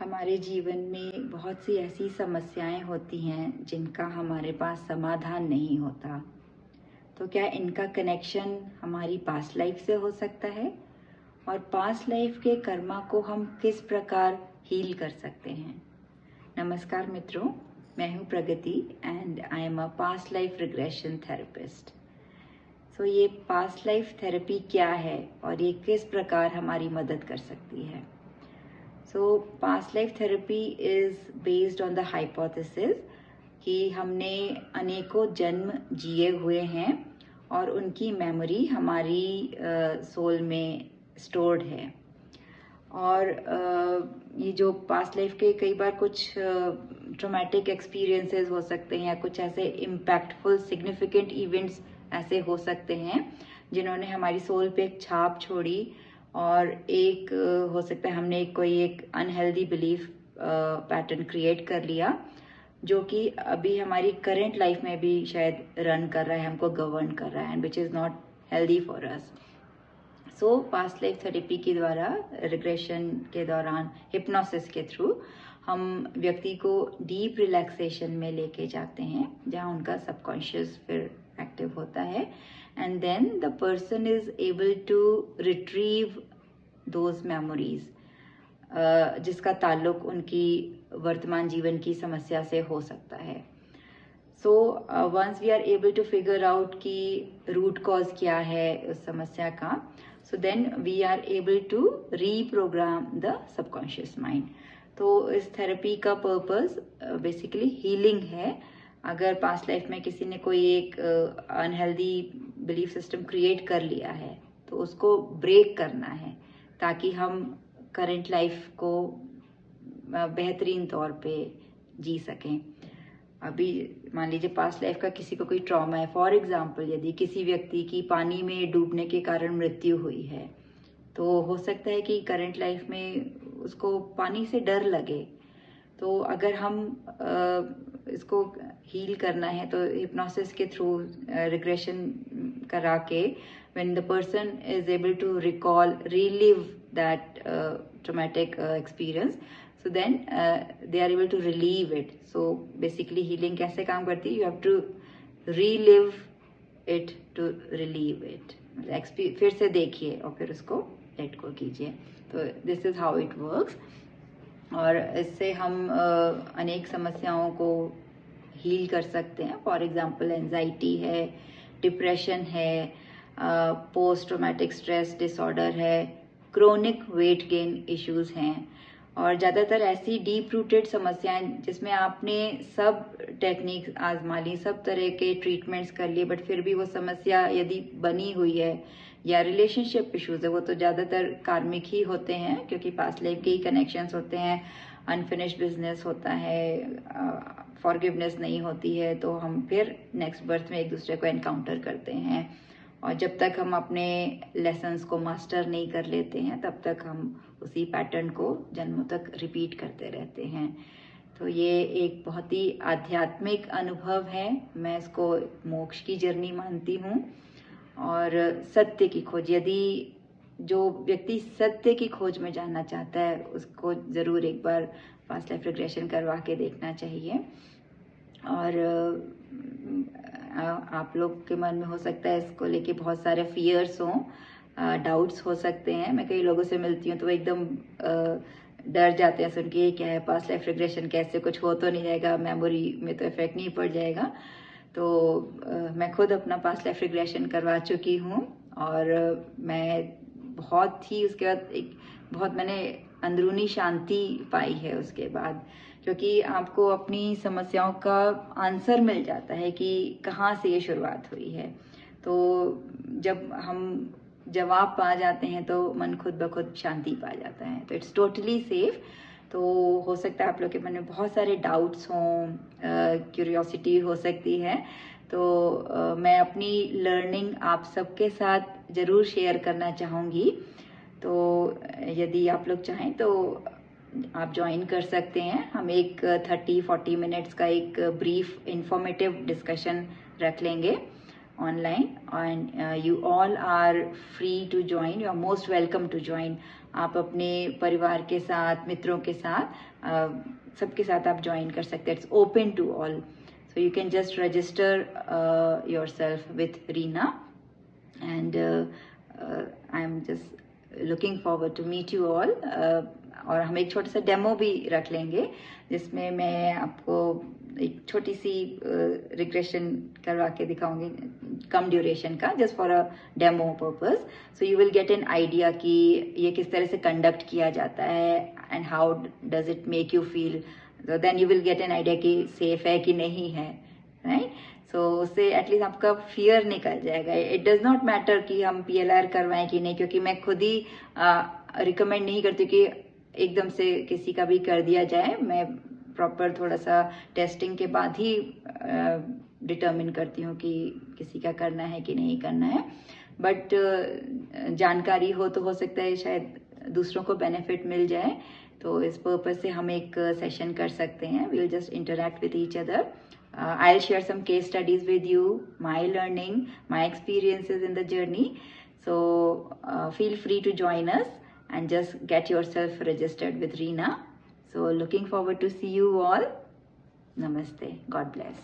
हमारे जीवन में बहुत सी ऐसी समस्याएं होती हैं जिनका हमारे पास समाधान नहीं होता। तो क्या इनका कनेक्शन हमारी पास्ट लाइफ से हो सकता है? और पास्ट लाइफ के कर्मा को हम किस प्रकार हील कर सकते हैं? नमस्कार मित्रों, मैं हूं Pragati and I am a past life regression therapist. So ये पास्ट लाइफ थेरेपी क्या है और ये किस प्रकार हमारी मदद कर सकती है? So past life therapy is based on the hypothesis कि हमने अनेकों जन्म जिए हुए हैं और उनकी मेमोरी हमारी सोल में स्टोर्ड है। और ये जो पास्ट लाइफ के कई बार कुछ ट्रॉमेटिक एक्सपीरियंसेस हो सकते हैं या कुछ ऐसे इम्पैक्टफुल सिग्निफिकेंट इवेंट्स ऐसे हो सकते हैं जिन्होंने हमारी सोल पे एक छाप छोड़ी। और एक हो सकता है हमने कोई एक अनहेल्दी बिलीफ पैटर्न क्रिएट कर लिया जो कि अभी हमारी करंट लाइफ में भी शायद रन कर रहा है, हमको गवर्न कर रहा है, and which is not healthy for us. So past life therapy के द्वारा, रिग्रेशन के दौरान, हिप्नोसिस के थ्रू हम व्यक्ति को डीप रिलैक्सेशन में लेके जाते हैं जहाँ उनका सबकॉन्शियस फिर एक्टिव होता है, and then the person is able to retrieve those memories जिसका ताल्लुक उनकी वर्तमान जीवन की समस्या से हो सकता है। So once we are able to figure out कि root cause क्या है उस समस्या का, so then we are able to reprogram the subconscious mind। तो इस थेरेपी का पर्पस बेसिकली हीलिंग है। अगर पास्ट लाइफ में किसी ने कोई एक अनहेल्दी बिलीफ सिस्टम क्रिएट कर लिया है तो उसको ब्रेक करना है ताकि हम करंट लाइफ को बेहतरीन तौर पे जी सकें। अभी मान लीजिए पास्ट लाइफ का किसी को कोई ट्रॉमा है, फॉर एग्जांपल यदि किसी व्यक्ति की पानी में डूबने के कारण मृत्यु हुई है तो हो सकता है कि करंट लाइफ में उसको पानी से डर लगे। तो अगर हम इसको हील करना है तो हिप्नोसिस के थ्रू रिग्रेशन करा के when the person is able to recall, relive that traumatic experience, so then they are able to relieve it. So basically healing कैसे काम करती है? You have to relive it to relieve it। फिर से देखिए और फिर उसको लेट गो कीजिए। तो this is how it works। और इससे हम अनेक समस्याओं को हील कर सकते हैं। फॉर एग्जांपल एंजाइटी है, डिप्रेशन है, पोस्ट ट्रॉमेटिक स्ट्रेस डिसऑर्डर है, क्रोनिक वेट गेन इश्यूज हैं और ज़्यादातर ऐसी डीप रूटेड समस्याएं जिसमें आपने सब टेक्निक्स आजमा ली, सब तरह के ट्रीटमेंट्स कर लिए, बट फिर भी वो समस्या यदि बनी हुई है, या रिलेशनशिप इश्यूज है, वो तो ज़्यादातर कार्मिक ही होते हैं क्योंकि पास्ट लाइफ के ही कनेक्शंस होते हैं। अनफिनिश्ड बिजनेस होता है, फॉरगिवनेस नहीं होती है, तो हम फिर नेक्स्ट बर्थ में एक दूसरे को एनकाउंटर करते हैं और जब तक हम अपने लेसन्स को मास्टर नहीं कर लेते हैं तब तक हम उसी पैटर्न को जन्मों तक रिपीट करते रहते हैं। तो ये एक बहुत ही आध्यात्मिक अनुभव है, मैं इसको मोक्ष की जर्नी मानती हूँ। और सत्य की खोज, यदि जो व्यक्ति सत्य की खोज में जाना चाहता है उसको ज़रूर एक बार पास्ट लाइफ रिग्रेशन करवा के देखना चाहिए। और आप लोग के मन में हो सकता है इसको लेके बहुत सारे फियर्स हों, डाउट्स हो सकते हैं। मैं कई लोगों से मिलती हूँ तो वो एकदम डर जाते हैं सुन के, ये क्या है पास्ट लाइफ रिग्रेशन, कैसे कुछ हो तो नहीं जाएगा, मेमोरी में तो इफेक्ट नहीं पड़ जाएगा। तो मैं खुद अपना पास्ट लाइफ रिग्रेशन करवा चुकी हूँ और मैं बहुत ही उसके बाद एक बहुत मैंने अंदरूनी शांति पाई है उसके बाद, क्योंकि आपको अपनी समस्याओं का आंसर मिल जाता है कि कहाँ से ये शुरुआत हुई है। तो जब हम जवाब पा जाते हैं तो मन खुद ब खुद शांति पा जाता है। तो इट्स टोटली सेफ। तो हो सकता है आप लोग के मन में बहुत सारे डाउट्स हों, क्यूरियोसिटी हो सकती है, तो मैं अपनी लर्निंग आप सबके साथ ज़रूर शेयर करना चाहूँगी। तो यदि आप लोग चाहें तो आप ज्वाइन कर सकते हैं। हम एक 30-40 मिनट्स का एक ब्रीफ इंफॉर्मेटिव डिस्कशन रख लेंगे online, and you all are free to join. You are most welcome to join. आप अपने परिवार के साथ, मित्रों के साथ, सबके साथ आप ज्वाइन कर सकते हैं. It's open to all. So you can just register yourself with Reena, and I'm just looking forward to meet you all. और हम एक छोटा सा डेमो भी रख लेंगे जिसमें मैं आपको एक छोटी सी रिग्रेशन करवा के दिखाऊंगी, कम ड्यूरेशन का, just for a demo purpose. So you will get an idea कि ये किस तरह से कंडक्ट किया जाता है and how does it make you feel. Then you will get an idea कि सेफ है कि नहीं है, राइट. सो उससे एटलीस्ट आपका फियर निकल जाएगा. इट डज नॉट मैटर कि हम PLR करवाएं कि नहीं, क्योंकि मैं खुद ही रिकमेंड नहीं करती कि एकदम से किसी का भी कर दिया जाए. मैं प्रॉपर थोड़ा सा टेस्टिंग के बाद ही डिटर्मिन करती हूँ कि किसी का करना है कि नहीं करना है. बट जानकारी हो तो हो सकता है शायद दूसरों को बेनिफिट मिल जाए. तो इस पर्पज से हम एक सेशन कर सकते हैं. We will just interact with each other. I'll share some case studies with you, my learning, my experiences in the journey. So feel free to join us and just get yourself registered with Reena. So looking forward to see you all. Namaste. God bless.